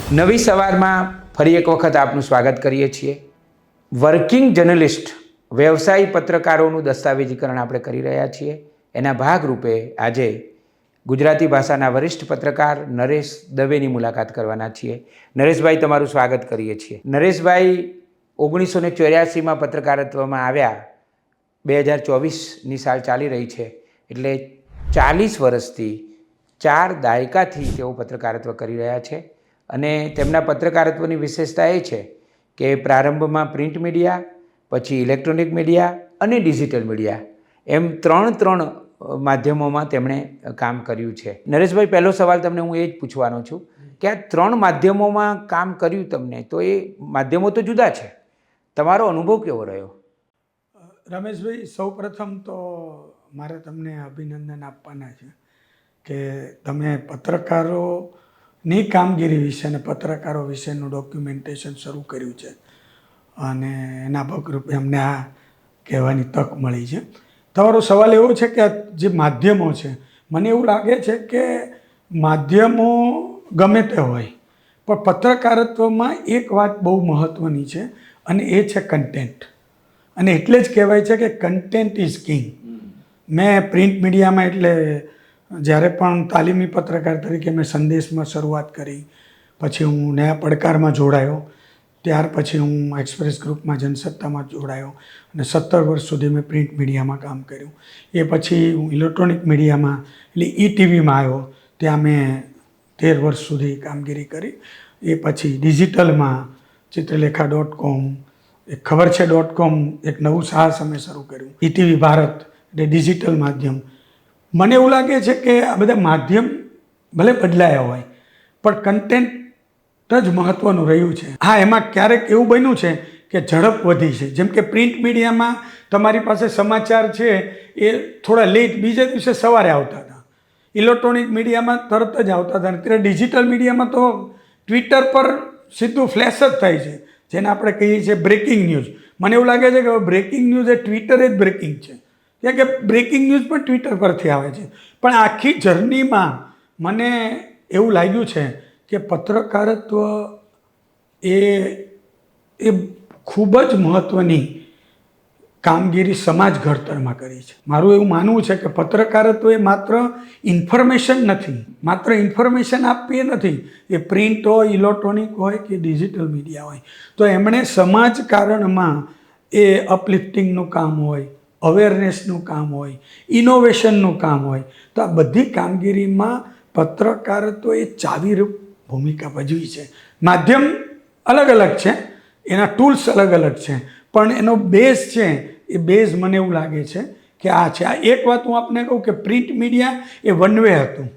નવી સવારમાં ફરી એક વખત આપનું સ્વાગત કરીએ છીએ. વર્કિંગ જર્નલિસ્ટ વ્યવસાયી પત્રકારોનું દસ્તાવેજીકરણ આપણે કરી રહ્યા છીએ. એના ભાગરૂપે આજે ગુજરાતી ભાષાના વરિષ્ઠ પત્રકાર નરેશ દવેની મુલાકાત કરવાના છીએ. નરેશભાઈ, તમારું સ્વાગત કરીએ છીએ. નરેશભાઈ 1984માં પત્રકારત્વમાં આવ્યા. 2024ની સાલ ચાલી રહી છે, એટલે 40 વર્ષથી 4 દાયકાથી તેઓ પત્રકારત્વ કરી રહ્યા છે. અને તેમના પત્રકારત્વની વિશેષતા એ છે કે પ્રારંભમાં પ્રિન્ટ મીડિયા, પછી ઇલેક્ટ્રોનિક મીડિયા અને ડિજિટલ મીડિયા એમ ત્રણ માધ્યમોમાં તેમણે કામ કર્યું છે. નરેશભાઈ, પહેલો સવાલ તમને હું એ જ પૂછવાનો છું કે આ 3 માધ્યમોમાં કામ કર્યું તમને, તો એ માધ્યમો તો જુદા છે, તમારો અનુભવ કેવો રહ્યો? રમેશભાઈ, સૌપ્રથમ તો મારે તમને અભિનંદન આપવાના છે કે તમે પત્રકારોની કામગીરી વિશે અને પત્રકારો વિશેનું ડોક્યુમેન્ટેશન શરૂ કર્યું છે અને એના ભાગરૂપે અમને આ કહેવાની તક મળી છે. તમારો સવાલ એવો છે કે જે માધ્યમો છે, મને એવું લાગે છે કે માધ્યમો ગમે તે હોય, પણ પત્રકારત્વમાં એક વાત બહુ મહત્ત્વની છે અને એ છે કન્ટેન્ટ. અને એટલે જ કહેવાય છે કે કન્ટેન્ટ ઇઝ કિંગ. મેં પ્રિન્ટ મીડિયામાં એટલે જ્યારે પણ તાલીમી પત્રકાર તરીકે મેં સંદેશમાં શરૂઆત કરી, પછી હું નયા પડકારમાં જોડાયો, ત્યાર પછી હું એક્સપ્રેસ ગ્રુપમાં જનસત્તામાં જોડાયો અને 17 વર્ષ સુધી મેં પ્રિન્ટ મીડિયામાં કામ કર્યું. એ પછી હું ઇલેક્ટ્રોનિક મીડિયામાં એટલે ઈટીવીમાં આવ્યો, ત્યાં મેં 13 વર્ષ સુધી કામગીરી કરી. એ પછી ડિજિટલમાં ચિત્રલેખા.com, એક ખબર છે .com, એક નવું સાહસ અમે શરૂ કર્યું, ઈટીવી ભારત એટલે ડિજિટલ માધ્યમ. મને એવું લાગે છે કે આ બધા માધ્યમ ભલે બદલાયા હોય, પણ કન્ટેન્ટ જ મહત્ત્વનું રહ્યું છે. હા, એમાં ક્યારેક એવું બન્યું છે કે ઝડપ વધી છે. જેમ કે પ્રિન્ટ મીડિયામાં તમારી પાસે સમાચાર છે એ થોડા લેટ બીજે દિવસે સવારે આવતા હતા, ઇલેક્ટ્રોનિક મીડિયામાં તરત જ આવતા હતા. અત્યારે ડિજિટલ મીડિયામાં તો ટ્વિટર પર સીધું ફ્લેશ જ થાય છે, જેને આપણે કહીએ છીએ બ્રેકિંગ ન્યૂઝ. મને એવું લાગે છે કે બ્રેકિંગ ન્યૂઝ એ ટ્વિટર જ બ્રેકિંગ છે, કારણ કે બ્રેકિંગ ન્યૂઝ પણ ટ્વિટર પરથી આવે છે. પણ આખી જર્નીમાં મને એવું લાગ્યું છે કે પત્રકારત્વ એ ખૂબ જ મહત્ત્વની કામગીરી સમાજ ઘડતરમાં કરી છે. મારું એવું માનવું છે કે પત્રકારત્વ એ માત્ર ઇન્ફોર્મેશન નથી, માત્ર ઇન્ફોર્મેશન આપવી એ નથી. એ પ્રિન્ટ હોય, ઇલેક્ટ્રોનિક હોય કે ડિજિટલ મીડિયા હોય, તો એમણે સમાજકારણમાં એ અપલિફ્ટિંગનું કામ હોય, અવેરનેસનું કામ હોય, ઇનોવેશનનું કામ હોય, તો આ બધી કામગીરીમાં પત્રકારત્વ એ ચાવીરૂપ ભૂમિકા ભજવી છે. માધ્યમ અલગ અલગ છે, એના ટૂલ્સ અલગ અલગ છે, પણ એનો બેઝ છે, એ બેઝ મને એવું લાગે છે કે આ છે. આ એક વાત હું આપને કહું કે પ્રિન્ટ મીડિયા એ વન વે હતું,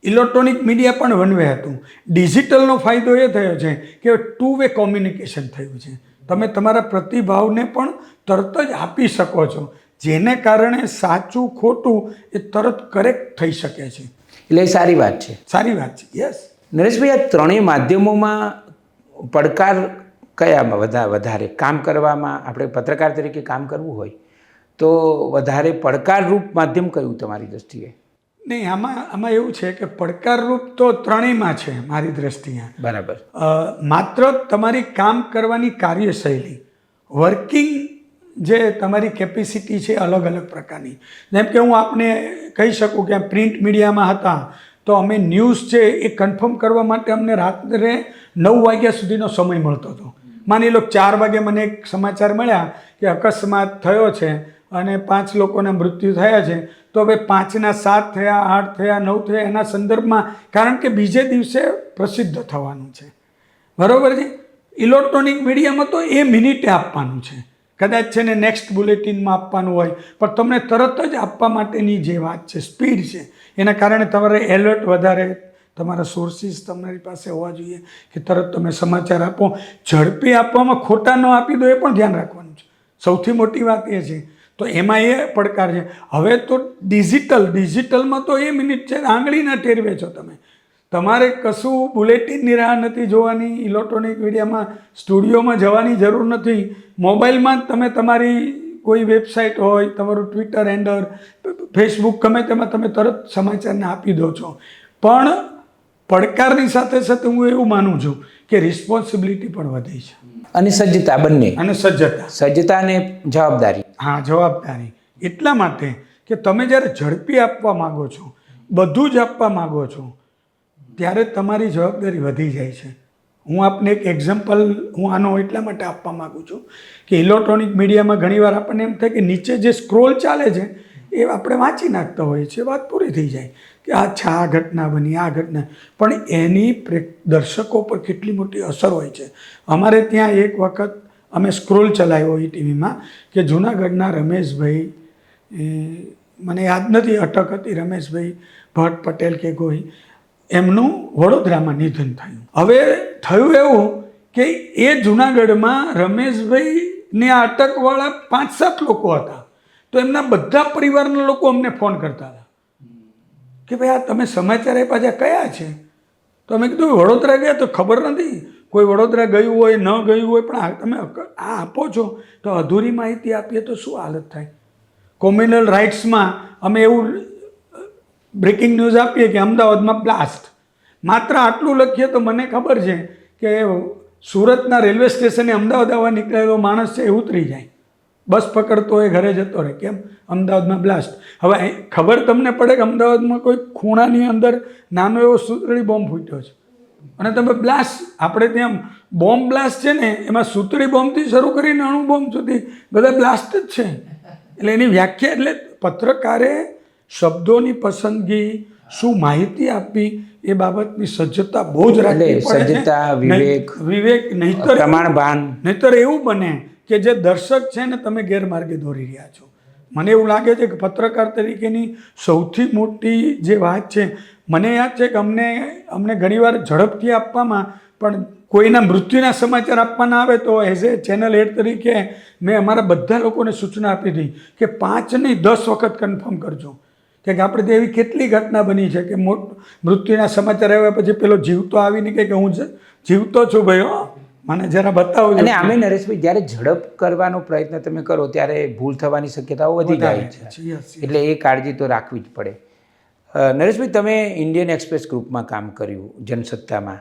ઇલેક્ટ્રોનિક મીડિયા પણ વન વે હતું. ડિજિટલનો ફાયદો એ થયો છે કે 2 વે કોમ્યુનિકેશન થયું છે. તમે તમારા પ્રતિભાવને પણ તરત જ આપી શકો છો, જેને કારણે સાચું ખોટું એ તરત કરેક્ટ થઈ શકે છે. એટલે સારી વાત છે. સારી વાત છે. યસ નરેશભાઈ, આ 3 માધ્યમોમાં પડકાર કયામાં વધારે કામ કરવામાં? આપણે પત્રકાર તરીકે કામ કરવું હોય તો વધારે પડકારરૂપ માધ્યમ કયું તમારી દૃષ્ટિએ? નહીં, આમાં એવું છે કે પડકારરૂપ તો ત્રણેયમાં છે મારી દ્રષ્ટિએ. બરાબર. માત્ર તમારી કામ કરવાની કાર્યશૈલી, વર્કિંગ જે તમારી કેપેસિટી છે અલગ અલગ પ્રકારની. જેમ કે હું આપને કહી શકું કે પ્રિન્ટ મીડિયામાં હતા તો અમે ન્યૂઝ છે એ કન્ફર્મ કરવા માટે અમને રાત્રે 9 વાગ્યા સુધીનો સમય મળતો હતો. માની લો 4 વાગે મને એક સમાચાર મળ્યા કે અકસ્માત થયો છે અને 5 લોકોના મૃત્યુ થયા છે, તો હવે 5ના 7 થયા, 8 થયા, 9 થયા, એના સંદર્ભમાં, કારણ કે બીજે દિવસે પ્રસિદ્ધ થવાનું છે. બરાબર છે. ઇલેક્ટ્રોનિક મીડિયામાં તો એ મિનિટે આપવાનું છે, કદાચ છે ને નેક્સ્ટ બુલેટિનમાં આપવાનું હોય, પણ તમને તરત જ આપવા માટેની જે વાત છે, સ્પીડ છે, એના કારણે તમારે એલર્ટ વધારે, તમારા સોર્સિસ તમારી પાસે હોવા જોઈએ કે તરત તમે સમાચાર આપો. ઝડપી આપવામાં ખોટા ન આપી દો એ પણ ધ્યાન રાખવાનું છે. સૌથી મોટી વાત એ છે. તો એમાં એ પડકાર છે. હવે તો ડિજિટલમાં તો એ મિનિટ છે, આંગળીના ટેરવે છો તમે. તમારે કશું બુલેટિનની રાહ નથી જોવાની, ઇલેક્ટ્રોનિક મીડિયામાં સ્ટુડિયોમાં જવાની જરૂર નથી. મોબાઈલમાં જ તમે તમારી કોઈ વેબસાઇટ હોય, તમારું ટ્વિટર હેન્ડલ, ફેસબુક, ગમે તેમાં તમે તરત સમાચારને આપી દો છો. પણ પડકારની સાથે સાથે હું એવું માનું છું કે રિસ્પોન્સિબિલિટી પણ વધી છે અને સજ્જતા બંને, અને સજ્જતા અને જવાબદારી. હા, જવાબદારી એટલા માટે કે તમે જ્યારે ઝડપી આપવા માગો છો, બધું જ આપવા માગો છો, ત્યારે તમારી જવાબદારી વધી જાય છે. હું આપને એક એક્ઝામ્પલ હું આનો એટલા માટે આપવા માગું છું કે ઇલેક્ટ્રોનિક મીડિયામાં ઘણીવાર આપણને એમ થાય કે નીચે જે સ્ક્રોલ ચાલે છે એ આપણે વાંચી નાખતા હોઈએ છીએ, વાત પૂરી થઈ જાય કે અચ્છા આ ઘટના બની, આ ઘટના, પણ એની દર્શકો પર કેટલી મોટી અસર હોય છે. અમારે ત્યાં એક વખત અમે સ્ક્રોલ ચલાવ્યો એ ટીવીમાં કે જૂનાગઢના રમેશભાઈ, મને યાદ નથી અટક હતી, રમેશભાઈ ભટ્ટ પટેલ કે કોઈ, એમનું વડોદરામાં નિધન થયું. હવે થયું એવું કે એ જૂનાગઢમાં રમેશભાઈને આ અટકવાળા 5-7 લોકો હતા, તો એમના બધા પરિવારના લોકો અમને ફોન કરતા હતા કે ભાઈ આ તમે સમાચાર એ પાછા કયા છે? તો અમે કીધું વડોદરા ગયા, તો ખબર નથી, કોઈ વડોદરા ગયું હોય ન ગયું હોય, પણ તમે આ આપો છો તો અધૂરી માહિતી આપીએ તો શું હાલત થાય. કોમ્યુનલ રાઇટ્સમાં અમે એવું બ્રેકિંગ ન્યૂઝ આપીએ કે અમદાવાદમાં બ્લાસ્ટ, માત્ર આટલું લખીએ તો મને ખબર છે કે સુરતના રેલવે સ્ટેશને અમદાવાદ આવવા નીકળેલો માણસ છે એ ઉતરી જાય, બસ પકડતો એ ઘરે જતો રહે. કેમ? અમદાવાદમાં બ્લાસ્ટ. હવે ખબર તમને પડે કે અમદાવાદમાં કોઈ ખૂણાની અંદર નાનો એવો સૂતળી બોમ્બ ફૂટ્યો છે અને તમે બ્લાસ્ટ, આપણે ત્યાં બોમ્બ બ્લાસ્ટ છે ને એમાં સૂતળી બોમ્બથી શરૂ કરીને અણુ બોમ્બ સુધી બધા બ્લાસ્ટ જ છે. એટલે એની વ્યાખ્યા, એટલે પત્રકારે શબ્દોની પસંદગી, શું માહિતી આપવી એ બાબતની સજ્જતા બહુ જ રાખવી પડે છે. સજ્જતા, વિવેક, નહીતર એવું બને કે જે દર્શક છે ને તમે ગેરમાર્ગે દોરી રહ્યા છો. મને એવું લાગે છે કે પત્રકાર તરીકેની સૌથી મોટી જે વાત છે, મને યાદ છે કે અમને ઘણીવાર ઝડપથી આપવામાં, પણ કોઈના મૃત્યુના સમાચાર આપવાના આવે તો એઝ એ ચેનલ હેડ તરીકે મેં અમારા બધા લોકોને સૂચના આપી હતી કે 5 નહીં 10 વખત કન્ફર્મ કરજો. કે આપણે તો એવી કેટલી ઘટના બની છે કે મૃત્યુના સમાચાર આવ્યા પછી પેલો જીવતો આવીને કહે કે હું જીવતો છું ભાઈ, મને જરા બતાવો. અને આમે નરેશભાઈ, જ્યારે ઝડપ કરવાનો પ્રયત્ન તમે કરો ત્યારે ભૂલ થવાની શક્યતાઓ વધી જાય છે, એટલે એ કાળજી તો રાખવી જ પડે. નરેશભાઈ, તમે ઇન્ડિયન એક્સપ્રેસ ગ્રુપમાં કામ કર્યું જનસત્તામાં,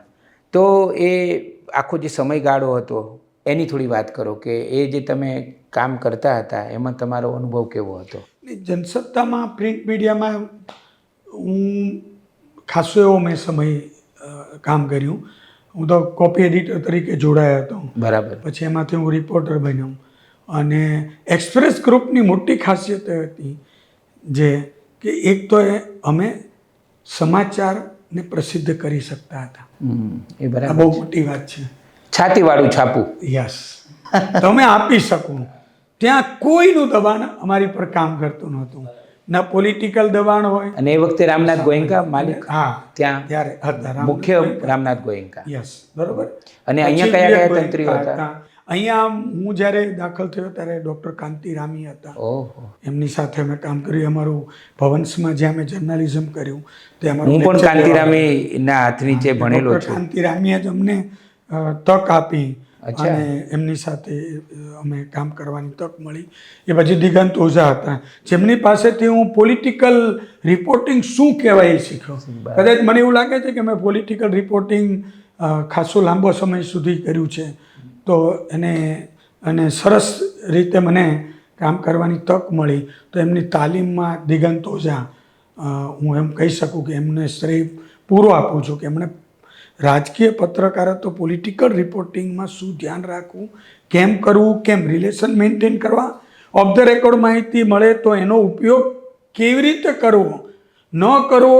તો એ આખો જે સમયગાળો હતો એની થોડી વાત કરો કે એ જે તમે કામ કરતા હતા એમાં તમારો અનુભવ કેવો હતો? જનસત્તામાં પ્રિન્ટ મીડિયામાં હું ખાસો એવો મેં સમય કામ કર્યું. હું તો કોપી એડિટર તરીકે જોડાયો હતો. બરાબર. પછી એમાંથી હું રિપોર્ટર બન્યો. અને એક્સપ્રેસ ગ્રુપની મોટી ખાસિયત એ હતી જે કે એક તો અમે સમાચારને પ્રસિદ્ધ કરી શકતા હતા. એ બરાબર, બહુ મોટી વાત છે. છાતીવાળું છાપું. યસ, તમે આપી શકો. ત્યાં કોઈનું દબાણ અમારી પર કામ કરતું નહોતું, ના પોલિટિકલ દબાણ હોય. અને એ વખતે રામનાથ ગોયંકા માલિક? હા, ત્યાં ત્યારે હતા મુખ્ય રામનાથ ગોયંકા. યસ, બરોબર. અને અહીંયા કયા કયા તંત્રીઓ હતા? અહીંયા હું જ્યારે દાખલ થયો ત્યારે ડૉક્ટર કાંતિ રામી હતા. ઓહો. એમની સાથે અમે કામ કર્યું. અમારું ભવન્સમાં જ્યાં અમે જર્નલિઝમ કર્યું તે અમારું. હું પણ કાંતિ રામીના હાથ નીચે ભણેલો છું. કાંતિ રામીએ જ અમને તક આપી અને એમની સાથે અમે કામ કરવાની તક મળી. એ પછી દિગંત ઓઝા હતા, જેમની પાસેથી હું પોલિટિકલ રિપોર્ટિંગ શું કહેવાય એ શીખ્યો. કદાચ મને એવું લાગે છે કે મેં પોલિટિકલ રિપોર્ટિંગ ખાસો લાંબો સમય સુધી કર્યું છે, તો અને સરસ રીતે મને કામ કરવાની તક મળી. તો એમની તાલીમમાં દિગંત ઓઝા, હું એમ કહી શકું કે એમને શ્રેય પૂરો આપું છું કે એમણે રાજકીય પત્રકારત્વ, પોલિટિકલ રિપોર્ટિંગમાં શું ધ્યાન રાખવું, કેમ કરવું, કેમ રિલેશન મેન્ટેન કરવા, ઓફ ધ રેકોર્ડ માહિતી મળે તો એનો ઉપયોગ કેવી રીતે કરવો, ન કરવો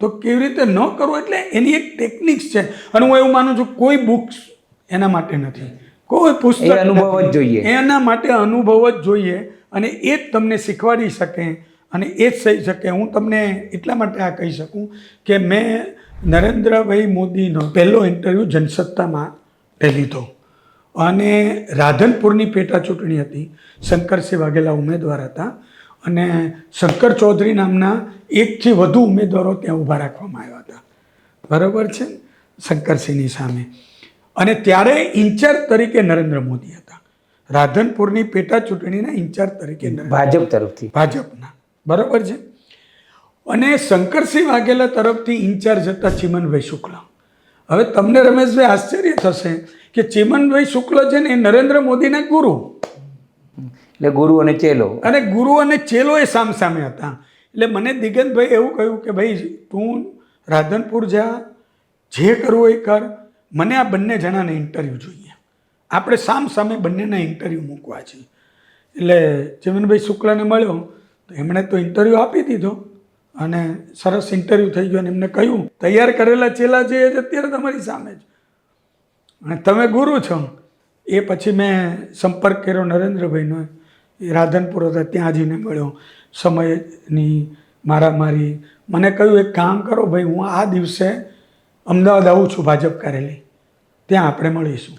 તો કેવી રીતે ન કરવો, એટલે એની એક ટેકનિક્સ છે. અને હું એવું માનું છું કોઈ બુક્સ એના માટે નથી, કોઈ પુસ્તક અનુભવ જ જોઈએ, એના માટે અનુભવ જ જોઈએ. અને એ જ તમને શીખવાડી શકે અને એ જ થઈ શકે. હું તમને એટલા માટે આ કહી શકું કે મેં નરેન્દ્રભાઈ મોદીનો પહેલો ઇન્ટરવ્યૂ જનસત્તામાં લીધો અને રાધનપુરની પેટા ચૂંટણી હતી. શંકરસિંહ વાઘેલા ઉમેદવાર હતા અને શંકર ચૌધરી નામના 1થી વધુ ઉમેદવારો ત્યાં ઊભા રાખવામાં આવ્યા હતા, બરાબર છે, શંકરસિંહની સામે. અને ત્યારે ઇન્ચાર્જ તરીકે નરેન્દ્ર મોદી હતા. રાધનપુરની પેટા ચૂંટણીના ઇન્ચાર્જ તરીકે ભાજપ તરફથી, ભાજપના, બરાબર છે. અને શંકરસિંહ વાઘેલા તરફથી ઇન્ચાર્જ હતા ચિમનભાઈ શુક્લ. હવે તમને રમેશભાઈ આશ્ચર્ય થશે કે ચિમનભાઈ શુક્લ છે ને એ નરેન્દ્ર મોદીના ગુરુ, એટલે ગુરુ અને ચેલો. અને ગુરુ અને ચેલો એ સામસામે હતા. એટલે મને દિગંતભાઈ એવું કહ્યું કે ભાઈ તું રાધનપુર જા, જે કરવું એ કર, મને આ બંને જણાને ઇન્ટરવ્યૂ જોઈએ, આપણે સામે બંનેના ઇન્ટરવ્યૂ મૂકવા છે. એટલે ચિમનભાઈ શુક્લાને મળ્યો તો એમણે તો ઇન્ટરવ્યૂ આપી દીધો અને સરસ ઇન્ટરવ્યૂ થઈ ગયો. અને એમને કહ્યું તૈયાર કરેલા ચેલા છે એ જ અત્યારે તમારી સામે જ, અને તમે ગુરુ છો. એ પછી મેં સંપર્ક કર્યો નરેન્દ્રભાઈનો, એ રાધનપુર હતા, ત્યાં જઈને મળ્યો. સમયની મારામારી, મને કહ્યું એક કામ કરો ભાઈ, હું આ દિવસે અમદાવાદ આવું છું ભાજપ કાર્યાલય, ત્યાં આપણે મળીશું.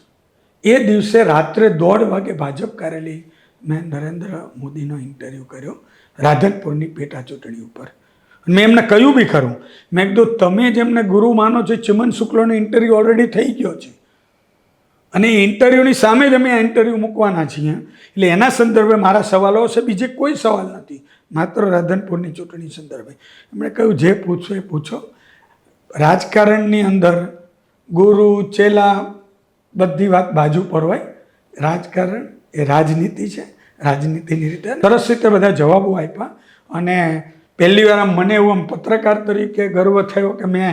એ દિવસે રાત્રે 1:30 વાગે ભાજપ કાર્યાલય મેં નરેન્દ્ર મોદીનો ઇન્ટરવ્યૂ કર્યો રાધનપુરની પેટા ચૂંટણી ઉપર. મેં એમને કહ્યું બી ખરું, મેં કીધું તમે જેમને ગુરુ માનો છો, ચિમન શુક્લનો ઇન્ટરવ્યૂ ઓલરેડી થઈ ગયો છે અને એ ઇન્ટરવ્યૂની સામે જ અમે આ ઇન્ટરવ્યૂ મૂકવાના છીએ, એટલે એના સંદર્ભે મારા સવાલો હશે, બીજે કોઈ સવાલ નથી, માત્ર રાધનપુરની ચૂંટણી સંદર્ભે. એમણે કહ્યું જે પૂછો એ પૂછો. રાજકારણની અંદર ગુરુ ચેલા બધી વાત બાજુ પર હોય, રાજકારણ એ રાજનીતિ છે, રાજનીતિની રીતે સરસ રીતે બધા જવાબો આપ્યા. અને પહેલી વાર મને એવું આમ પત્રકાર તરીકે ગર્વ થયો કે મેં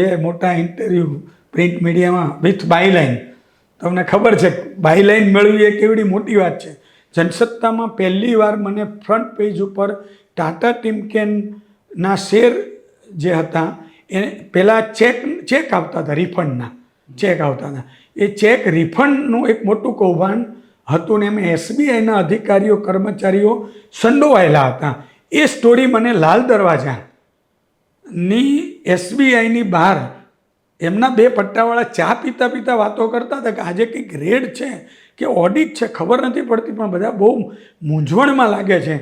2 મોટા ઇન્ટરવ્યૂ પ્રિન્ટ મીડિયામાં વિથ બાયલાઇન, તમને ખબર છે બાયલાઇન મેળવી એ કેવડી મોટી વાત છે. જનસત્તામાં પહેલી વાર મને ફ્રન્ટ પેજ ઉપર ટાટા ટિમકેનના શેર જે હતા એ પહેલાં ચેક આવતા હતા, રિફંડના ચેક આવતા હતા, એ ચેક રિફંડનું એક મોટું કૌભાંડ હતું ને એમાં SBIના અધિકારીઓ કર્મચારીઓ સંડોવાયેલા હતા. એ સ્ટોરી મને લાલ દરવાજાની SBIની બહાર એમના 2 પટ્ટાવાળા ચા પીતા પીતા વાતો કરતા હતા કે આજે કંઈક રેડ છે કે ઓડિટ છે, ખબર નથી પડતી, પણ બધા બહુ મૂંઝવણમાં લાગે છે.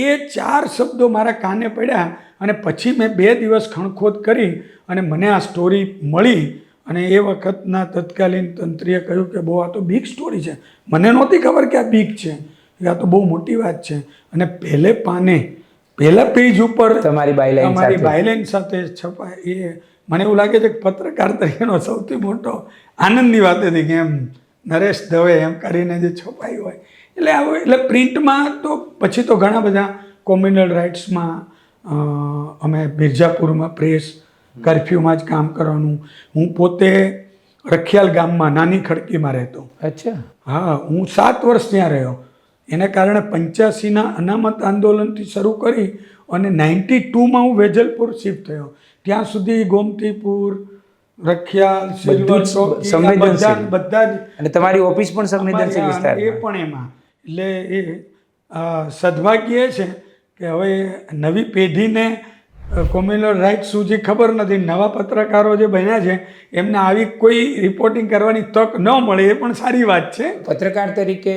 એ 4 શબ્દો મારા કાને પડ્યા અને પછી મેં 2 દિવસ ખણખોદ કરી અને મને આ સ્ટોરી મળી. અને એ વખતના તત્કાલીન તંત્રીએ કહ્યું કે બહુ આ તો બિગ સ્ટોરી છે. મને નહોતી ખબર કે આ બિગ છે, આ તો બહુ મોટી વાત છે. અને પહેલે પાને પહેલા પેજ ઉપર તમારી બાયલાઇન સાથે છપાય, એ મને એવું લાગે છે કે પત્રકાર તરીકેનો સૌથી મોટો આનંદની વાત હતી કે એમ નરેશ દવે એમ કરીને જે છપાયું હોય. એટલે પ્રિન્ટમાં તો પછી તો ઘણા બધા કોમ્યુનલ રાઇટ્સમાં અમે મિર્ઝાપુરમાં પ્રેસ, કર્ફ્યુમાં જ કામ કરવાનું. હું પોતે રખિયાલ ગામમાં નાની ખડકીમાં રહેતો. અચ્છા. હા, હું 7 વર્ષ ત્યાં રહ્યો. એને કારણે 85ના અનામત આંદોલનથી શરૂ કરી અને 92માં હું વેજલપુર શિફ્ટ થયો. ત્યાં સુધી ગોમતીપુર, રખિયાલ, સિલ્વર ચોકી બધા જ, અને તમારી ઓફિસ પણ સંવેદનશીલ વિસ્તાર, એ પણ એમાં. એટલે એ સદભાગ્ય એ છે કે હવે નવી પેઢીને કોમ્યુનલ રાઇટ શું છે ખબર નથી. નવા પત્રકારો જે બન્યા છે એમને આવી કોઈ રિપોર્ટિંગ કરવાની તક ન મળે એ પણ સારી વાત છે. પત્રકાર તરીકે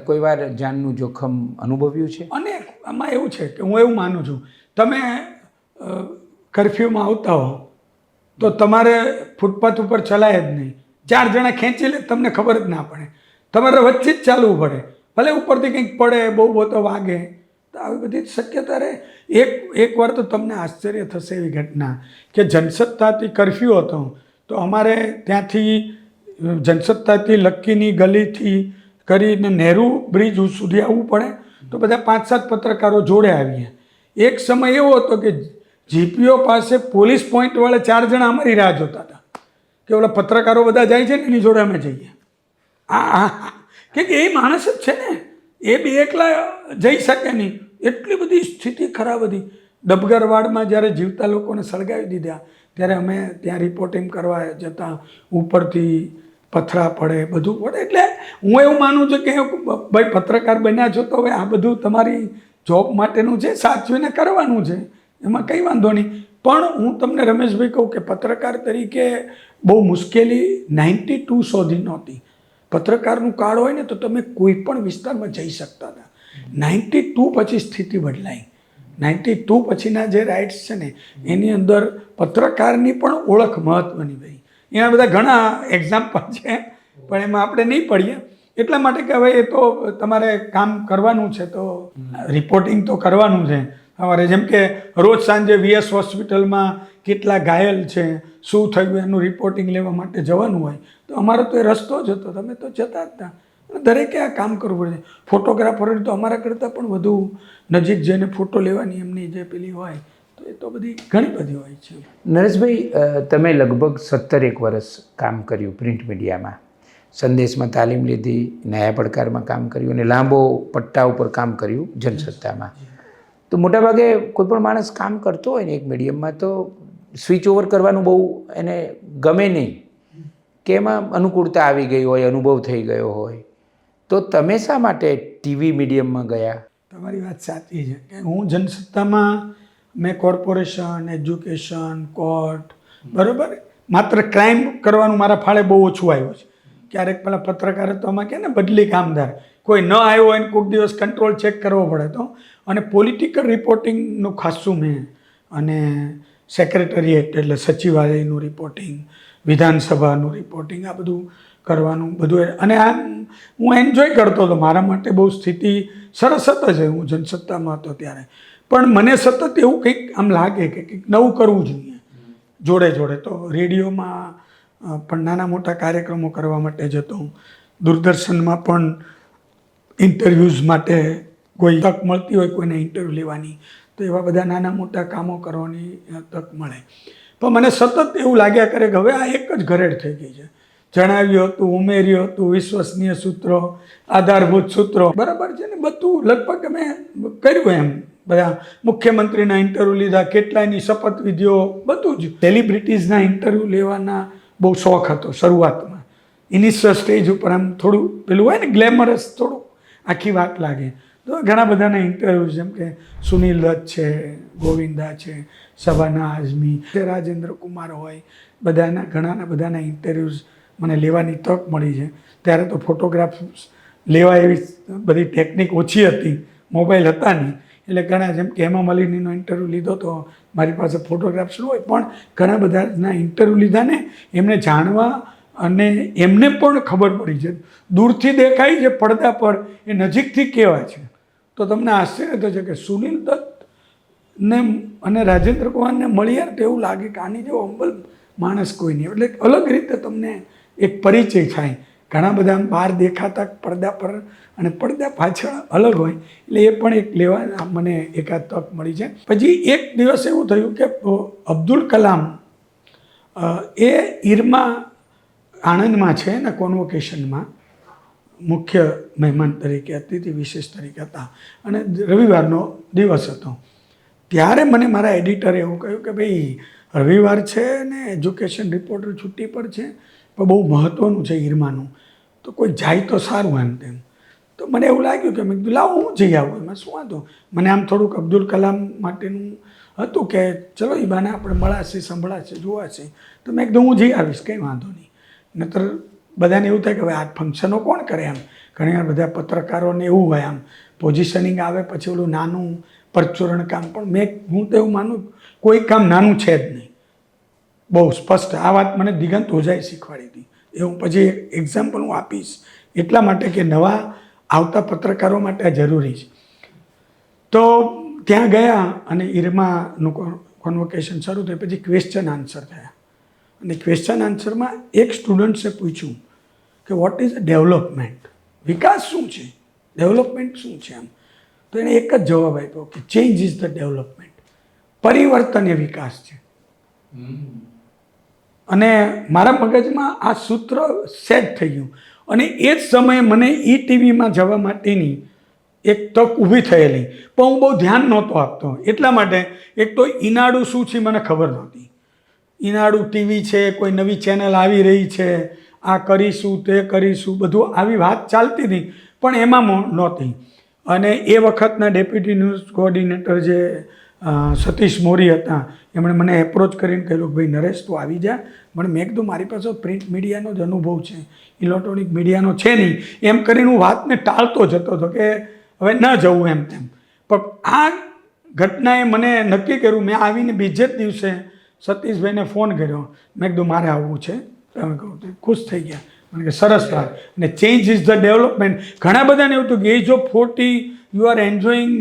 કોઈ વાર જાનનું જોખમ અનુભવ્યું છે? અને આમાં એવું છે કે હું એવું માનું છું, તમે કર્ફ્યુમાં આવતા હો તો તમારે ફૂટપાથ ઉપર ચલાય જ નહીં. 4 જણા ખેંચી લે તમને ખબર જ ના પડે, તમારે વચ્ચે જ ચાલવું પડે, ભલે ઉપરથી કંઈક પડે, બહુ તો વાગે, તો આવી બધી શક્યતા રહે. એક વાર તો તમને આશ્ચર્ય થશે એવી ઘટના કે જનસત્તાથી કર્ફ્યુ હતો તો અમારે ત્યાંથી જનસત્તાથી લક્કીની ગલીથી કરીને નહેરુ બ્રિજ સુધી આવવું પડે. તો બધા 5-7 પત્રકારો જોડે આવીએ. એક સમય એવો હતો કે GPO પાસે પોલીસ પોઈન્ટવાળા 4 જણા અમારી રાહ જોતા હતા કે ઓલા પત્રકારો બધા જાય છે ને એની જોડે અમે જઈએ. કે એ માણસ જ છે ને, એ બી એકલા જઈ શકે નહીં, એટલી બધી સ્થિતિ ખરાબ હતી. ડબગરવાડમાં જ્યારે જીવતા લોકોને સળગાવી દીધા ત્યારે અમે ત્યાં રિપોર્ટિંગ કરવા જતા, ઉપરથી પથરા પડે, બધું પડે. એટલે હું એવું માનું છું કે ભાઈ પત્રકાર બન્યા છો તો હવે આ બધું તમારી જોબ માટેનું છે, સાચવીને કરવાનું છે, એમાં કંઈ વાંધો નહીં. પણ હું તમને રમેશભાઈ કહું કે પત્રકાર તરીકે બહુ મુશ્કેલી 92 સુધી નહોતી. પત્રકારનું કાર્ડ હોય ને તો તમે કોઈ પણ વિસ્તારમાં જઈ શકતા હતા. 92 પછી સ્થિતિ બદલાઈ. 92 પછીના જે રાઇટ્સ છે ને એની અંદર પત્રકારની પણ ઓળખ મહત્ત્વની ભાઈ. એના બધા ઘણા એક્ઝામ્પલ છે પણ એમાં આપણે નહીં પડીએ. એટલા માટે કે હવે એ તો તમારે કામ કરવાનું છે, તો રિપોર્ટિંગ તો કરવાનું છે, સવારે જેમ કે રોજ સાંજે વીએસ હોસ્પિટલમાં કેટલા ઘાયલ છે, શું થયું એનું રિપોર્ટિંગ લેવા માટે જવાનું હોય તો અમારો તો એ રસ્તો જ હતો, તમે તો જતા જ હતા. દરેકે આ કામ કરવું પડે. ફોટોગ્રાફર તો અમારા કરતાં પણ વધુ નજીક જઈને ફોટો લેવાની એમની જે પેલી હોય તો એ તો બધી ઘણી બધી હોય છે. નરેશભાઈ, તમે લગભગ 17 વર્ષ કામ કર્યું પ્રિન્ટ મીડિયામાં, સંદેશમાં તાલીમ લીધી, નયા પડકારમાં કામ કર્યું અને લાંબો પટ્ટા ઉપર કામ કર્યું જનસત્તામાં. તો મોટાભાગે કોઈ પણ માણસ કામ કરતો હોય ને એક મીડિયમમાં તો સ્વિચ ઓવર કરવાનું બહુ એને ગમે નહીં, કે એમાં અનુકૂળતા આવી ગઈ હોય, અનુભવ થઈ ગયો હોય. તો તમે શા માટે ટીવી મીડિયમમાં ગયા? તમારી વાત સાચી છે કે હું જનસત્તામાં મેં કોર્પોરેશન, એજ્યુકેશન, કોર્ટ, બરાબર, માત્ર ક્રાઇમ કરવાનું મારા ફાળે બહુ ઓછું આવ્યું છે. ક્યારેક પેલા પત્રકારત્વમાં કહે ને બદલી કામદાર, કોઈ ન આવ્યો હોય ને કોઈક દિવસ કંટ્રોલ ચેક કરવો પડે તો, અને પોલિટિકલ રિપોર્ટિંગનું ખાસું મેં, અને સેક્રેટરીએટ એટલે સચિવાલયનું રિપોર્ટિંગ, વિધાનસભાનું રિપોર્ટિંગ, આ બધું કરવાનું બધું, અને આ હું એન્જોય કરતો હતો. મારા માટે બહુ સ્થિતિ સરસ હતી. હું જનસત્તામાં હતો ત્યારે પણ મને સતત એવું કંઈક આમ લાગે કે કંઈક નવું કરવું જોઈએ. જોડે જોડે તો રેડિયોમાં પણ નાના મોટા કાર્યક્રમો કરવા માટે જતો, દૂરદર્શનમાં પણ ઇન્ટરવ્યૂઝ માટે કોઈ તક મળતી હોય કોઈને ઇન્ટરવ્યૂ લેવાની તો એવા બધા નાના મોટા કામો કરવાની તક મળે. પણ મને સતત એવું લાગ્યા કરે કે હવે આ એક જ ઘરેડ થઈ ગઈ છે. જણાવ્યું હતું, ઉમેર્યું હતું, વિશ્વસનીય સૂત્રો, આધારભૂત સૂત્રો, બરાબર છે ને, બધું લગભગ મેં કર્યું. એમ બધા મુખ્યમંત્રીના ઇન્ટરવ્યૂ લીધા, કેટલાયની શપથવિધિઓ, બધું જ. સેલિબ્રિટીઝના ઇન્ટરવ્યૂ લેવાના બહુ શોખ હતો શરૂઆતમાં. ઇનિશિયલ સ્ટેજ ઉપર આમ થોડું પેલું હોય ને ગ્લેમરસ, થોડું આખી વાત લાગે. તો ઘણા બધાના ઇન્ટરવ્યૂ, જેમ કે સુનિલ દત્ત છે, ગોવિંદા છે, શબાના આઝમી છે, રાજેન્દ્ર કુમાર હોય, ઘણાના બધાના ઇન્ટરવ્યૂઝ મને લેવાની તક મળી છે. ત્યારે તો ફોટોગ્રાફ્સ લેવા એવી બધી ટેકનિક ઓછી હતી, મોબાઈલ હતા નહીં, એટલે ઘણા, જેમ કે હેમા માલિનીનો ઇન્ટરવ્યૂ લીધો તો મારી પાસે ફોટોગ્રાફ્સ હોય, પણ ઘણા બધાના ઇન્ટરવ્યૂ લીધા ને એમને જાણવા, અને એમને પણ ખબર પડી છે દૂરથી દેખાય છે પડદા પર, એ નજીકથી કેવા છે. તો તમને આશ્ચર્ય થશે કે સુનિલ દત્ત ને અને રાજેન્દ્ર કુમારને મળ્યા તો એવું લાગે કે આની જેવો હંબલ માણસ કોઈ નહીં. એટલે અલગ રીતે તમને એક પરિચય થાય. ઘણા બધા બહાર દેખાતા પડદા પર અને પડદા પાછળ અલગ હોય, એટલે એ પણ એક લેવા મને એકાદ તક મળી છે. પછી એક દિવસ એવું થયું કે અબ્દુલ કલામ એ ઈરમા આણંદમાં છે ને કોન્વોકેશનમાં મુખ્ય મહેમાન તરીકે, અતિથિ વિશેષ તરીકે હતા, અને રવિવારનો દિવસ હતો. ત્યારે મને મારા એડિટરે એવું કહ્યું કે ભાઈ રવિવાર છે ને એજ્યુકેશન રિપોર્ટર છુટ્ટી પર છે, પણ બહુ મહત્ત્વનું છે ઈરમાનું, તો કોઈ જાય તો સારું એમ તેમ. તો મને એવું લાગ્યું કે મેં કીધું લાવો હું જઈ આવું, એમાં શું વાંધો. મને આમ થોડુંક અબ્દુલ કલામ માટેનું હતું કે ચલો એ બાને આપણે મળાશે, સંભળાશે, જોવાશે. તો મેં કીધું હું જઈ આવીશ, કંઈ વાંધો નહીં. નહીતર બધાને એવું થાય કે હવે આ ફંક્શનો કોણ કરે એમ. ઘણીવાર બધા પત્રકારોને એવું હોય, આમ પોઝિશનિંગ આવે પછી ઓલું નાનું પરચુરણ કામ. પણ હું તો એવું માનું કોઈ કામ નાનું છે જ નહીં, બહુ સ્પષ્ટ. આ વાત મને દિગંત ઓઝાએ શીખવાડી હતી. એ હું પછી એક્ઝામ્પલ હું આપીશ એટલા માટે કે નવા આવતા પત્રકારો માટે આ જરૂરી છે. તો ત્યાં ગયા અને ઈરમાનું કોન્વોકેશન શરૂ થયું. પછી ક્વેશ્ચન આન્સર થયા, અને ક્વેશ્ચન આન્સરમાં એક સ્ટુડન્ટ્સે પૂછ્યું કે વોટ ઇઝ ડેવલપમેન્ટ, વિકાસ શું છે, ડેવલપમેન્ટ શું છે એમ. તો એણે એક જ જવાબ આપ્યો કે ચેન્જ ઇઝ ધ ડેવલપમેન્ટ, પરિવર્તન એ વિકાસ છે. અને મારા મગજમાં આ સૂત્ર સેટ થઈ ગયું, અને એ જ સમયે મને ટીવીમાં જવા માટેની એક તક ઊભી થયેલી, પણ હું બહુ ધ્યાન નહોતો આપતો. એટલા માટે એક તો ઈનાડુ શું છે મને ખબર નહોતી. ઈનાડુ ટીવી છે, કોઈ નવી ચેનલ આવી રહી છે, આ કરીશું તે કરીશું, બધું આવી વાત ચાલતી હતી, પણ એમાં નહોતી. અને એ વખતના ડેપ્યુટી ન્યૂઝ કોઓર્ડિનેટર જે સતીશ મોરી હતા, એમણે મને એપ્રોચ કરીને કહ્યું કે ભાઈ નરેશ તું આવી જા. પણ મેં કીધું મારી પાસે પ્રિન્ટ મીડિયાનો જ અનુભવ છે, ઇલેક્ટ્રોનિક મીડિયાનો છે નહીં. એમ કરીને હું વાતને ટાળતો જતો હતો કે હવે ન જવું એમ તેમ. પણ આ ઘટનાએ મને નક્કી કર્યું. મેં આવીને બીજે જ દિવસે સતીશભાઈને ફોન કર્યો. મેં કીધું મારે આવવું છે. તમે કહું ખુશ થઈ ગયા. મને કે સરસ વાત. અને ચેન્જ ઇઝ ધ ડેવલપમેન્ટ. ઘણા બધાને એવું હતું કે age of 40 you are enjoying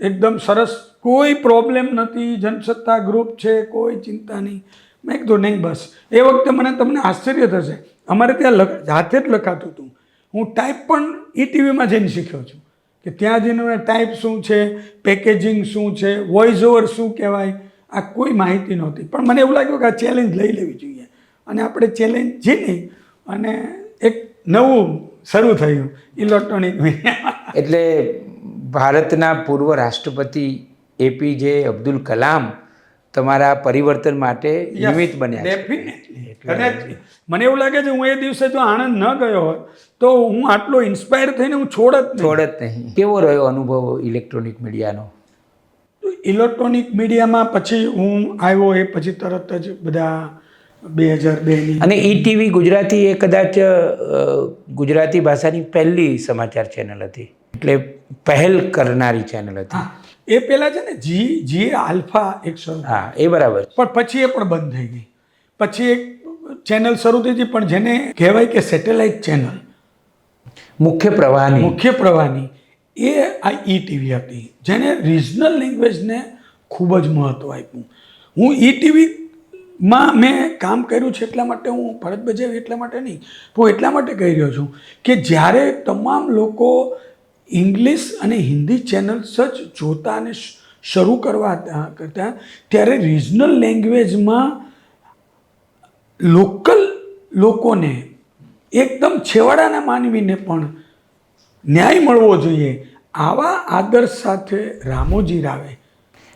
એકદમ સરસ કોઈ પ્રોબ્લેમ નથી, જનસત્તા ગ્રુપ છે, કોઈ ચિંતા નહીં. મેં કીધું નહીં બસ. એ વખતે મને તમને આશ્ચર્ય થશે, અમારે ત્યાં હાથે જ લખાતું હતું. હું ટાઈપ પણ ઈટીવીમાં જઈને શીખ્યો છું કે ત્યાં જઈને મને ટાઈપ શું છે, પેકેજિંગ શું છે, વોઇસ ઓવર શું કહેવાય, આ કોઈ માહિતી નહોતી. પણ મને એવું લાગ્યું કે આ ચેલેન્જ લઈ લેવી જોઈએ અને આપણે ચેલેન્જ જીતી અને એક નવું શરૂ થયું ઇલેક્ટ્રોનિક મીડિયા. એટલે ભારતના પૂર્વ રાષ્ટ્રપતિ એપીજે અબ્દુલ કલામ તમારા પરિવર્તન માટે નિમિત્ત બન્યા. ડેફિનેટલી કદાચ મને એવું લાગે છે હું એ દિવસે જો આણંદ ન ગયો હોત તો હું આટલો ઇન્સ્પાયર થઈને હું છોડત નહીં. કેવો રહ્યો અનુભવ ઇલેક્ટ્રોનિક મીડિયાનો? ઇલેક્ટ્રોનિક મીડિયામાં પછી હું આવ્યો એ પછી તરત જ બધા 2002ની અને ઈટીવી ગુજરાતી એ કદાચ ગુજરાતી ભાષાની પહેલી સમાચાર ચેનલ હતી, એટલે પહેલ કરનારી ચેનલ હતી. એ પહેલાં છે ને જી આલ્ફા એક શરૂ. હા, એ બરાબર. પણ પછી એ પણ બંધ થઈ ગઈ. પછી એક ચેનલ શરૂ થઈ હતી પણ જેને કહેવાય કે સેટેલાઇટ ચેનલ મુખ્ય પ્રવાહની એ આ ઈટીવી હતી, જેને રિજનલ લેંગ્વેજને ખૂબ જ મહત્ત્વ આપ્યું. હું ઈટીવીમાં મેં કામ કર્યું છે એટલા માટે, હું ફરજ બજાવી એટલા માટે નહીં, હું એટલા માટે કહી રહ્યો છું કે જ્યારે તમામ લોકો ઇંગ્લિશ અને હિન્દી ચેનલ્સ જ જોતા અને શરૂ કરતા ત્યારે રિજનલ લેંગ્વેજમાં લોકલ લોકોને એકદમ છેવાડાના માનવીને પણ ન્યાય મળવો જોઈએ. આવા આદર્શ સાથે રામોજી રાવે,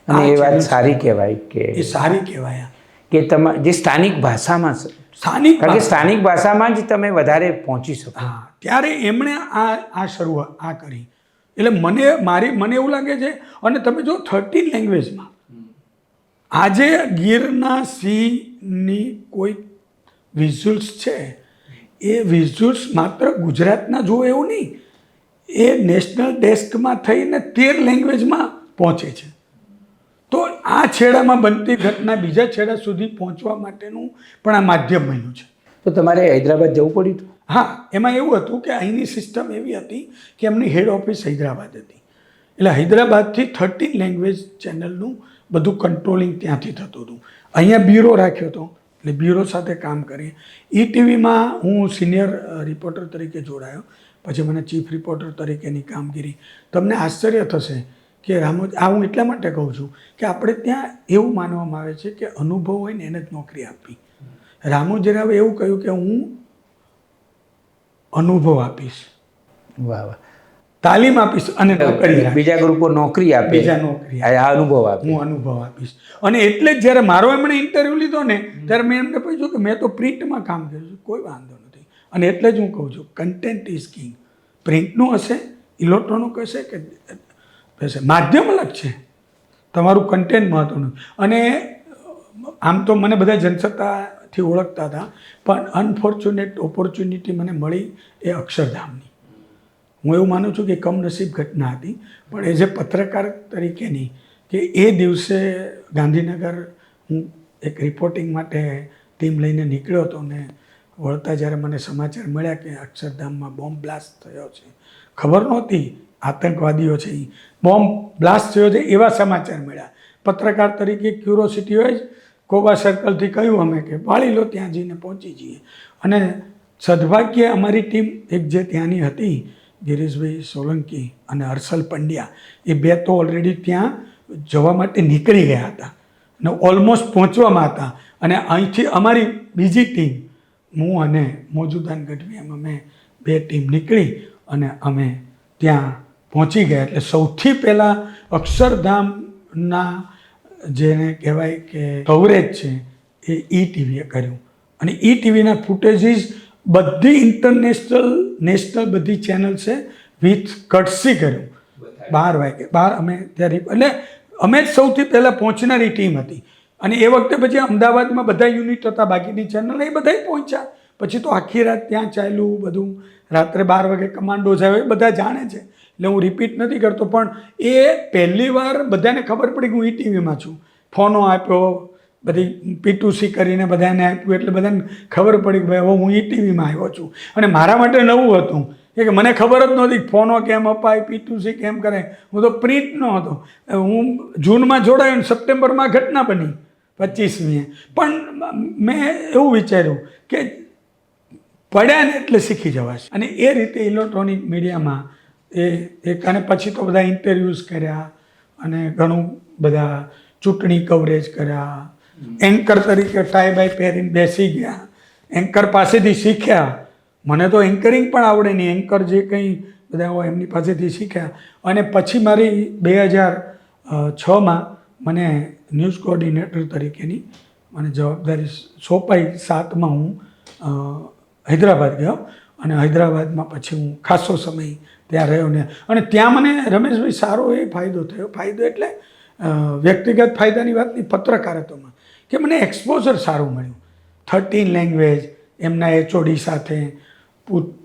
અને એ વાત સારી કહેવાય કે એ સારી કહેવાય કે જે સ્થાનિક ભાષામાં સ્થાનિક ભાષામાં જ તમે વધારે પહોંચી શકો. હા, ત્યારે એમણે આ શરૂઆત કરી. એટલે મને એવું લાગે છે. અને તમે જો 13 લેંગ્વેજમાં આજે ગીરના સિંહની કોઈ વિઝ્યુઅલ્સ છે, એ વિઝ્યુઅલ્સ માત્ર ગુજરાતના જુઓ એવું નહીં, એ નેશનલ ડેસ્કમાં થઈને 13 લેંગ્વેજમાં પહોંચે છે. તો આ છેડામાં બનતી ઘટના બીજા છેડા સુધી પહોંચવા માટેનું પણ આ માધ્યમ બન્યું છે. તો તમારે હૈદરાબાદ જવું પડ્યું હતું? હા, એમાં એવું હતું કે અહીંની સિસ્ટમ એવી હતી કે એમની હેડ ઓફિસ હૈદરાબાદ હતી. એટલે હૈદરાબાદથી 13 લેંગ્વેજ ચેનલનું બધું કંટ્રોલિંગ ત્યાંથી થતું હતું. અહીંયા બ્યુરો રાખ્યો હતો, એટલે બ્યુરો સાથે કામ કરીએ. ઈટીવીમાં હું સિનિયર રિપોર્ટર તરીકે જોડાયો, પછી મને ચીફ રિપોર્ટર તરીકેની કામગીરી. તમને આશ્ચર્ય થશે કે આ હું એટલા માટે કહું છું કે આપણે ત્યાં એવું માનવામાં આવે છે કે અનુભવ હોય ને એને જ નોકરી આપવી. રામોજી રાવે એવું કહ્યું કે હું અનુભવ આપીશ, વાહ વાહ, તાલીમ આપીશ અને નોકરી, બીજા ગ્રુપો નોકરી આપે, બીજા નોકરી, આ અનુભવ આપે, હું અનુભવ આપીશ. અને એટલે જ જ્યારે મારો એમણે ઇન્ટરવ્યૂ લીધો ને ત્યારે મેં એમને પૂછ્યું કે મેં તો પ્રિન્ટમાં કામ કર્યું છે, કોઈ વાંધો નથી. અને એટલે જ હું કહું છું કન્ટેન્ટ ઇઝ કિંગ. પ્રિન્ટનું હશે, ઇલેક્ટ્રોનિક હશે કે હશે, માધ્યમ અલગ છે, તમારું કન્ટેન્ટ મહત્વનું. અને આમ તો મને બધા જનસત્તાથી ઓળખતા હતા, પણ અનફોર્ચ્યુનેટ ઓપોર્ચ્યુનિટી મને મળી એ અક્ષરધામની. હું એવું માનું છું કે કમનસીબ ઘટના હતી, પણ એઝ એ પત્રકાર તરીકેની કે એ દિવસે ગાંધીનગર હું એક રિપોર્ટિંગ માટે ટીમ લઈને નીકળ્યો હતો ને વળતા જ્યારે મને સમાચાર મળ્યા કે અક્ષરધામમાં બોમ્બ બ્લાસ્ટ થયો છે, ખબર નહોતી આતંકવાદીઓ છે, એ બોમ્બ બ્લાસ્ટ થયો છે એવા સમાચાર મળ્યા. પત્રકાર તરીકે ક્યુરોસિટી હોય જ, કોબા સર્કલથી કહ્યું અમે કે વાળી લો, ત્યાં જઈને પહોંચી જઈએ. અને સદભાગ્યે અમારી ટીમ એક જે ત્યાંની હતી, ગિરીશભાઈ સોલંકી અને હર્ષલ પંડ્યા, એ બે તો ઓલરેડી ત્યાં જવા માટે નીકળી ગયા હતા અને ઓલમોસ્ટ પહોંચવામાં હતા. અને અહીંથી અમારી બીજી ટીમ, હું અને મોજુદાન ગઢવી, એમ અમે બે ટીમ નીકળી અને અમે ત્યાં પહોંચી ગયા. એટલે સૌથી પહેલાં અક્ષરધામના જેને કહેવાય કે કવરેજ છે એ ઈટીવીએ કર્યું. અને ઈટીવીના ફૂટેજીસ બધી ઇન્ટરનેશનલ નેશનલ બધી ચેનલ છે વિથ કટસી કર્યું. 12 વાગે અમે ત્યારે, એટલે અમે જ સૌથી પહેલાં પહોંચનારી ટીમ હતી. અને એ વખતે પછી અમદાવાદમાં બધા યુનિટ હતા, બાકીની ચેનલ એ બધા પહોંચ્યા. પછી તો આખી રાત ત્યાં ચાલ્યું બધું. રાત્રે 12 વાગે કમાન્ડોઝ આવ્યો, એ બધા જાણે છે, એટલે હું રિપીટ નથી કરતો. પણ એ પહેલી વાર બધાને ખબર પડી કે હું ઈટીવીમાં છું. ફોનો આપ્યો, બધી P2C કરીને બધાને આપ્યું, એટલે બધાને ખબર પડી કે ભાઈ હવે હું ઈટીવીમાં આવ્યો છું. અને મારા માટે નવું હતું કે મને ખબર જ નહોતી ફોનો કેમ અપાય, P2C કેમ કરે. હું તો પ્રિન્ટ ન હતો. હું જૂનમાં જોડાયો ને સપ્ટેમ્બરમાં ઘટના બની 25મીએ. પણ મેં એવું વિચાર્યું કે પડ્યા ને એટલે શીખી જવાશે. અને એ રીતે ઇલેક્ટ્રોનિક મીડિયામાં એક અને પછી તો બધા ઇન્ટરવ્યૂઝ કર્યા અને ઘણું બધા ચૂંટણી કવરેજ કર્યા. એન્કર તરીકે ટાઈ બાય પહેરીને બેસી ગયા, એન્કર પાસેથી શીખ્યા. મને તો એન્કરિંગ પણ આવડે નહીં, એન્કર જે કંઈ બધા હોય એમની પાસેથી શીખ્યા. અને પછી મારી 2006માં મને ન્યૂઝ કોઓર્ડિનેટર તરીકેની મને જવાબદારી સોંપાઈ. 7માં હું હૈદરાબાદ ગયો અને હૈદરાબાદમાં પછી હું ખાસો સમય ત્યાં રહ્યો ને. અને ત્યાં મને રમેશભાઈ સારો એ ફાયદો થયો. ફાયદો એટલે વ્યક્તિગત ફાયદાની વાત નહીં, પત્રકારત્વમાં કે મને એક્સપોઝર સારું મળ્યું. 13 લેંગ્વેજ, એમના HOD સાથે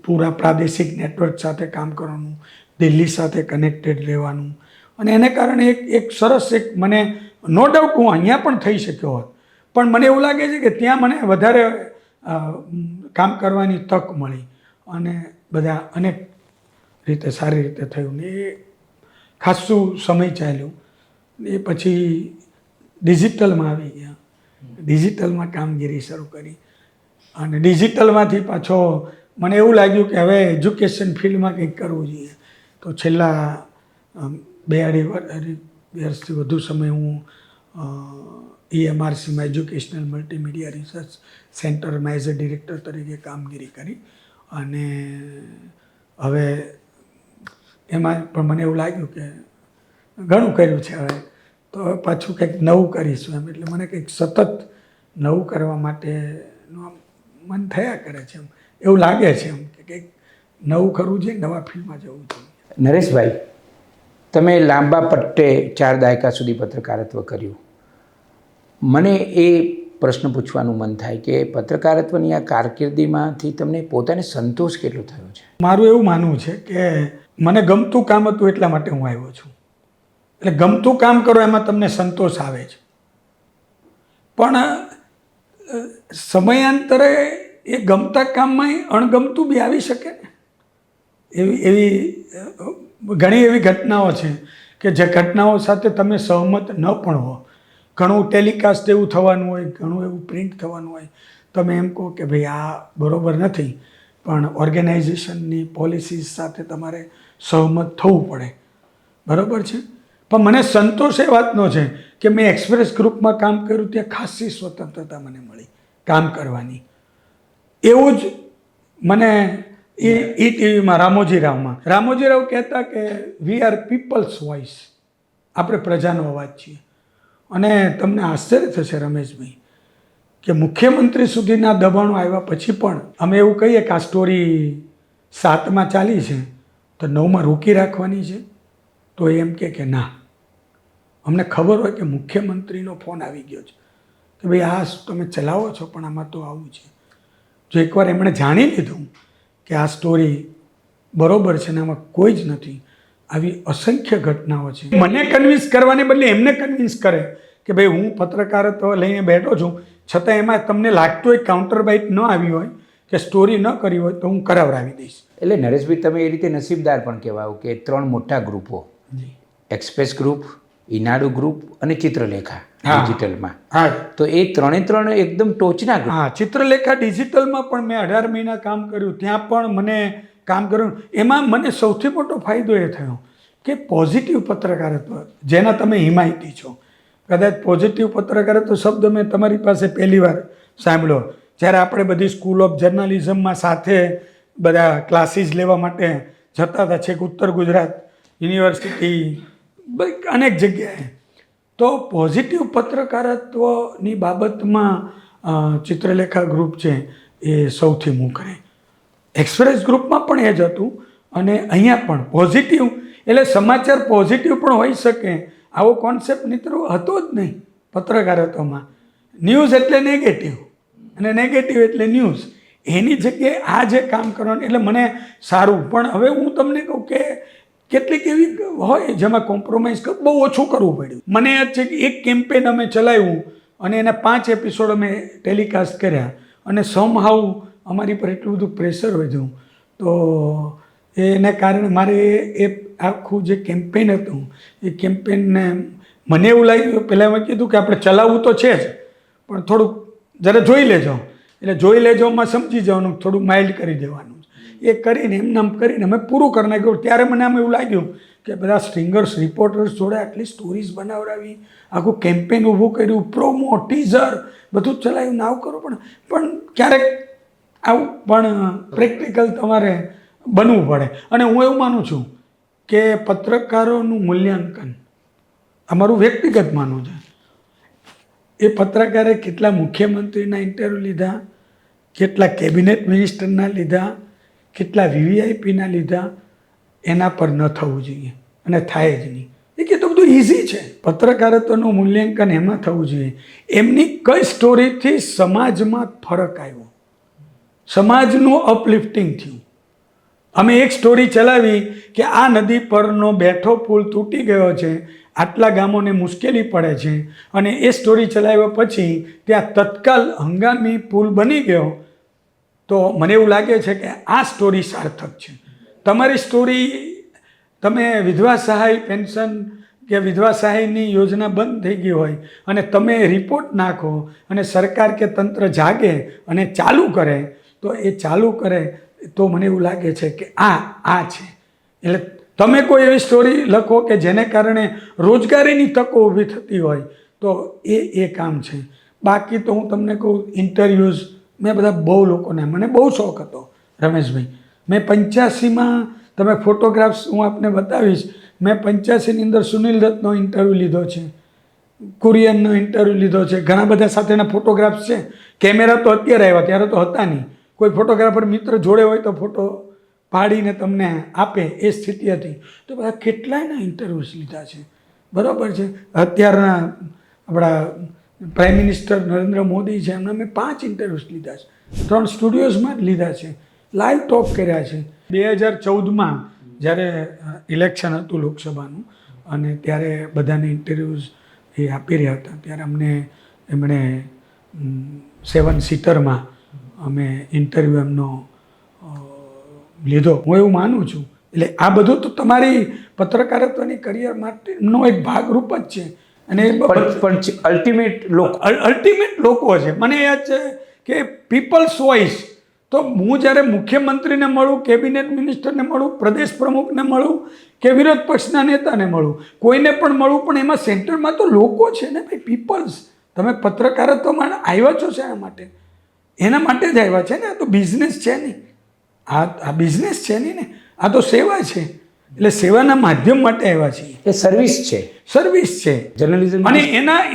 પૂરા પ્રાદેશિક નેટવર્ક સાથે કામ કરવાનું, દિલ્હી સાથે કનેક્ટેડ રહેવાનું. અને એને કારણે એક સરસ મને નો ડાઉટ હું અહીંયા પણ થઈ શક્યો હોત, પણ મને એવું લાગે છે કે ત્યાં મને વધારે કામ કરવાની તક મળી અને બધા અનેક રીતે સારી રીતે થયું ને એ ખાસું સમય ચાલ્યું. એ પછી ડિજિટલમાં આવી ગયા, ડિજિટલમાં કામગીરી શરૂ કરી અને ડિજિટલમાંથી પાછો મને એવું લાગ્યું કે હવે એજ્યુકેશન ફિલ્ડમાં કંઈક કરવું જોઈએ. તો છેલ્લા 2-2.5 વર્ષથી વધુ સમય હું EMRCમાં એજ્યુકેશનલ મલ્ટીમીડિયા રિસર્ચ સેન્ટરમાં એઝ અ ડિરેક્ટર તરીકે કામગીરી કરી. અને હવે એમાં પણ મને એવું લાગ્યું કે ઘણું કર્યું છે, હવે તો પાછું કંઈક નવું કરીશું એમ. એટલે મને કંઈક સતત નવું કરવા માટેનું મન થયા કરે છે, એમ એવું લાગે છે એમ કે કંઈક નવું કરવું જોઈએ, નવા ફિલ્ડમાં જવું જોઈએ. નરેશભાઈ, તમે લાંબા પટ્ટે 4 દાયકા સુધી પત્રકારત્વ કર્યું. મને એ પ્રશ્ન પૂછવાનું મન થાય કે પત્રકારત્વની આ કારકિર્દીમાંથી તમને પોતાને સંતોષ કેટલો થયો છે? મારું એવું માનવું છે કે મને ગમતું કામ હતું એટલા માટે હું આવ્યો છું. એટલે ગમતું કામ કરો એમાં તમને સંતોષ આવે છે, પણ સમયાંતરે એ ગમતા કામમાં અણગમતું બી આવી શકે ને. એવી ઘણી એવી ઘટનાઓ છે કે જે ઘટનાઓ સાથે તમે સહમત ન પણ હો. ઘણું ટેલિકાસ્ટ એવું થવાનું હોય, ઘણું એવું પ્રિન્ટ થવાનું હોય, તમે એમ કહો કે ભાઈ આ બરાબર નથી, પણ ઓર્ગેનાઇઝેશનની પોલિસીસ સાથે તમારે સહમત થવું પડે, બરાબર છે. પણ મને સંતોષ એ વાતનો છે કે મેં એક્સપ્રેસ ગ્રુપમાં કામ કર્યું, ત્યાં ખાસી સ્વતંત્રતા મને મળી કામ કરવાની. એવું જ મને ટીવીમાં રામોજી રાવ કહેતા કે વી આર પીપલ્સ વોઇસ, આપણે પ્રજાનો અવાજ છીએ. અને તમને આશ્ચર્ય થશે રમેશભાઈ કે મુખ્યમંત્રી સુધીના દબાણો આવ્યા પછી પણ અમે એવું કહીએ કે આ સ્ટોરી 7માં ચાલી છે તો 9માં રોકી રાખવાની છે, તો એમ કે ના, અમને ખબર હોય કે મુખ્યમંત્રીનો ફોન આવી ગયો છે કે ભાઈ આ તમે ચલાવો છો પણ આમાં તો આવું છે. જો એકવાર એમણે જાણી લીધું કે આ સ્ટોરી બરોબર છે ને આમાં કોઈ જ નથી, આવી અસંખ્ય ઘટનાઓ છે. મને કન્વિન્સ કરવાને બદલે એમને કન્વિન્સ કરે કે ભાઈ હું પત્રકારત્વ લઈને બેઠો છું, છતાં એમાં તમને લાગતું હોય કાઉન્ટર બાઇટ ન આવી હોય કે સ્ટોરી ન કરી હોય તો હું કરાવડાવી દઈશ. એટલે નરેશભાઈ, તમે એ રીતે નસીબદાર પણ કહેવાઓ કે 3 મોટા ગ્રુપો, એક્સપ્રેસ ગ્રુપ, ઈનાડુ ગ્રુપ અને ચિત્રલેખા ડિજિટલમાં. હા, તો એ 3 એકદમ ટોચના ગ્રુપ. હા, ચિત્રલેખા ડિજિટલમાં પણ મેં 18 મહિના કામ કર્યું, ત્યાં પણ મને કામ કર્યું. એમાં મને સૌથી મોટો ફાયદો એ થયો કે પોઝિટિવ પત્રકારત્વ, જેના તમે હિમાયતી છો. કદાચ પોઝિટિવ પત્રકારત્વ શબ્દ મેં તમારી પાસે પહેલી વાર સાંભળ્યો જ્યારે આપણે બધી સ્કૂલ ઓફ જર્નલિઝમમાં સાથે બધા ક્લાસીસ લેવા માટે જતા હતા, છેક ઉત્તર ગુજરાત યુનિવર્સિટી, અનેક જગ્યાએ. તો પોઝિટિવ પત્રકારત્વની બાબતમાં ચિત્રલેખા ગ્રુપ છે એ સૌથી મોખરે. એક્સપ્રેસ ગ્રુપમાં પણ એ જ હતું અને અહીંયા પણ પોઝિટિવ, એટલે સમાચાર પોઝિટિવ પણ હોઈ શકે આવો કોન્સેપ્ટ મિત્રો હતો જ નહીં પત્રકારત્વમાં. ન્યૂઝ એટલે નેગેટિવ અને નેગેટિવ એટલે ન્યૂઝ. એની જગ્યાએ આ જે કામ કરવાનું એટલે મને સારું. પણ હવે હું તમને કહું કે કેટલીક એવી હોય જેમાં કોમ્પ્રોમાઇઝ બહુ ઓછું કરવું પડ્યું. મને યાદ છે કે એક કેમ્પેન અમે ચલાવ્યું અને એના 5 એપિસોડ અમે ટેલિકાસ્ટ કર્યા અને સમહાઉ અમારી પર એટલું બધું પ્રેશર વધ્યું તો એને કારણે મારે એ આખું જે કેમ્પેઇન હતું એ કેમ્પેઇનને મને એવું લાગ્યું, પહેલાં મેં કીધું કે આપણે ચલાવવું તો છે જ, પણ થોડુંક જરા જોઈ લેજો. એટલે જોઈ લેજોમાં સમજી જવાનું, થોડું માઇલ્ડ કરી દેવાનું. એ કરીને એમને કરીને અમે પૂરું કરી નાખ્યું. ત્યારે મને આમ એવું લાગ્યું કે બધા સ્ટ્રિંગર્સ રિપોર્ટર્સ જોડે આટલી સ્ટોરીઝ બનાવડાવી, આખું કેમ્પેઇન ઊભું કર્યું, પ્રોમો, ટીઝર બધું જ ચલાવ્યું, નાવ કરો. પણ ક્યારેક આવું પણ પ્રેક્ટિકલ તમારે બનવું પડે. અને હું એવું માનું છું કે પત્રકારોનું મૂલ્યાંકન અમારું વ્યક્તિગત માનવું છે. એ પત્રકારે કેટલા મુખ્યમંત્રીના ઇન્ટરવ્યૂ લીધા, કેટલા કેબિનેટ મિનિસ્ટરના લીધા, કેટલા વીવીઆઈપીના લીધા, એના પર ન થવું જોઈએ અને થાય જ નહીં. એ કે તો બધું ઇઝી છે. પત્રકારત્વનું મૂલ્યાંકન એમાં થવું જોઈએ એમની કઈ સ્ટોરીથી સમાજમાં ફરક આવ્યો, સમાજનું અપલિફ્ટિંગ થયું. અમે એક સ્ટોરી ચલાવી કે આ નદી પરનો બેઠો પુલ તૂટી ગયો છે, આટલા ગામોને મુશ્કેલી પડે છે, અને એ સ્ટોરી ચલાવ્યા પછી ત્યાં તત્કાલ હંગામી પુલ બની ગયો. તો મને એવું લાગે છે કે આ સ્ટોરી સાર્થક છે. તમારી સ્ટોરી, તમે વિધવા સહાય પેન્શન કે વિધવા સહાયની યોજના બંધ થઈ ગઈ હોય અને તમે રિપોર્ટ નાખો અને સરકાર કે તંત્ર જાગે અને ચાલુ કરે, તો એ ચાલુ કરે તો મને એવું લાગે છે કે આ છે. એટલે તમે કોઈ એવી સ્ટોરી લખો કે જેને કારણે રોજગારીની તકો ઊભી થતી હોય, તો એ કામ છે. બાકી તો હું તમને કહું, ઇન્ટરવ્યૂઝ મેં બધા બહુ લોકોને, મને બહુ શોખ હતો રમેશભાઈ. મેં 85માં, તમે ફોટોગ્રાફ્સ હું આપને બતાવીશ, મેં 85ની અંદર સુનિલ દત્તનો ઇન્ટરવ્યૂ લીધો છે, કુરિયનનો ઇન્ટરવ્યૂ લીધો છે, ઘણા બધા સાથેના ફોટોગ્રાફ્સ છે. કેમેરા તો અત્યારે આવ્યા, ત્યારે તો હતા નહીં. કોઈ ફોટોગ્રાફર મિત્ર જોડે હોય તો ફોટો પાડીને તમને આપે, એ સ્થિતિ હતી. તો બધા કેટલાયના ઇન્ટરવ્યૂઝ લીધા છે, બરાબર છે. અત્યારના આપણા પ્રાઇમ મિનિસ્ટર નરેન્દ્ર મોદી છે, એમના મેં 5 ઇન્ટરવ્યૂઝ લીધા છે, 3 સ્ટુડિયોઝમાં જ લીધા છે, લાઈવ ટોક કર્યા છે. 2014માં જ્યારે ઇલેક્શન હતું લોકસભાનું, અને ત્યારે બધાને ઇન્ટરવ્યૂઝ એ આપી રહ્યા હતા, ત્યારે એમણે 7 સીટરમાં અમે ઇન્ટરવ્યૂ એમનો લીધો. હું એવું માનું છું. એટલે આ બધું તો તમારી પત્રકારત્વની કરિયર માટેનો એક ભાગરૂપ જ છે. અને અલ્ટિમેટ લોકો છે. મને યાદ છે કે પીપલ્સ વોઇસ, તો હું જ્યારે મુખ્યમંત્રીને મળું, કેબિનેટ મિનિસ્ટરને મળું, પ્રદેશ પ્રમુખને મળું કે વિરોધ પક્ષના નેતાને મળું, કોઈને પણ મળું, પણ એમાં સેન્ટરમાં તો લોકો છે ને ભાઈ, પીપલ્સ. તમે પત્રકારત્વમાં આવ્યા છો શા માટે? એના માટે જ આવ્યા છે ને. આ તો બિઝનેસ છે નહીં, આ બિઝનેસ છે નહીં ને, આ તો સેવા છે. એટલે સેવાના માધ્યમ માટે આવ્યા છીએ. એ સર્વિસ છે, સર્વિસ છે જર્નલિઝમ. અને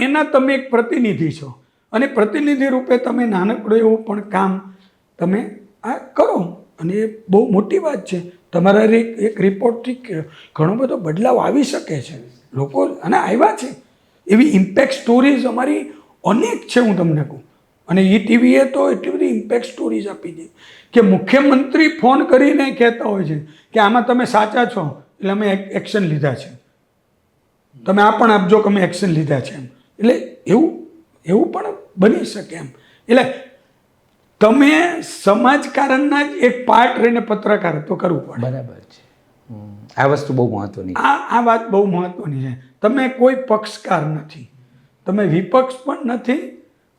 એના તમે એક પ્રતિનિધિ છો, અને પ્રતિનિધિ રૂપે તમે નાનકડું એવું પણ કામ તમે આ કરો, અને એ બહુ મોટી વાત છે. તમારા એક રિપોર્ટથી ઘણો બધો બદલાવ આવી શકે છે. લોકો અને આવ્યા છે એવી ઇમ્પેક્ટ સ્ટોરીઝ અમારી અનેક છે, હું તમને કહું. અને ટીવીએ તો એટલી બધી ઇમ્પેક્ટ સ્ટોરીઝ આપી દે કે મુખ્યમંત્રી ફોન કરીને કહેતા હોય છે કે આમાં તમે સાચા છો, એટલે અમે એક્શન લીધા છે, તમે આ પણ આપજો કે અમે એક્શન લીધા છે એમ. એટલે એવું પણ બની શકે એમ. એટલે તમે સમાજકારણના જ એક પાર્ટ રહીને પત્રકારત્વ કરવું પડે. બરાબર છે. આ વસ્તુ બહુ મહત્વની છે. આ વાત બહુ મહત્વની છે. તમે કોઈ પક્ષકાર નથી, તમે વિપક્ષ પણ નથી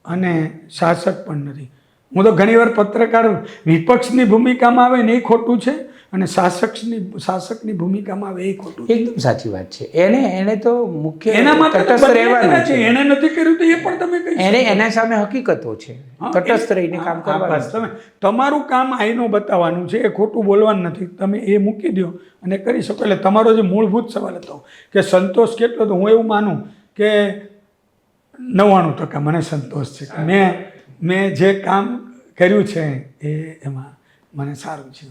અને શાસક પણ નથી. હું તો ઘણીવાર પત્રકાર વિપક્ષની ભૂમિકામાં આવે ને એ ખોટું છે, અને શાસકની ભૂમિકામાં આવે એ ખોટું છે. એકદમ સાચી વાત છે. એને તો મુખ્ય એના માટે તટસ્થ રહેવાનું છે. એને નથી કર્યું તો એ પણ તમે કહી શકો. એના સામે હકીકતો છે, તટસ્થ રહીને કામ કરવાનું. તમે તમારું કામ આઈનો બતાવવાનું છે, એ ખોટું બોલવાનું નથી. તમે એ મૂકી દો અને કરી શકો. એટલે તમારો જે મૂળભૂત સવાલ હતો કે સંતોષ કેટલો, તો હું એવું માનું કે 99% મને સંતોષ છે. મેં જે કામ કર્યું છે એમાં મને સારું છે.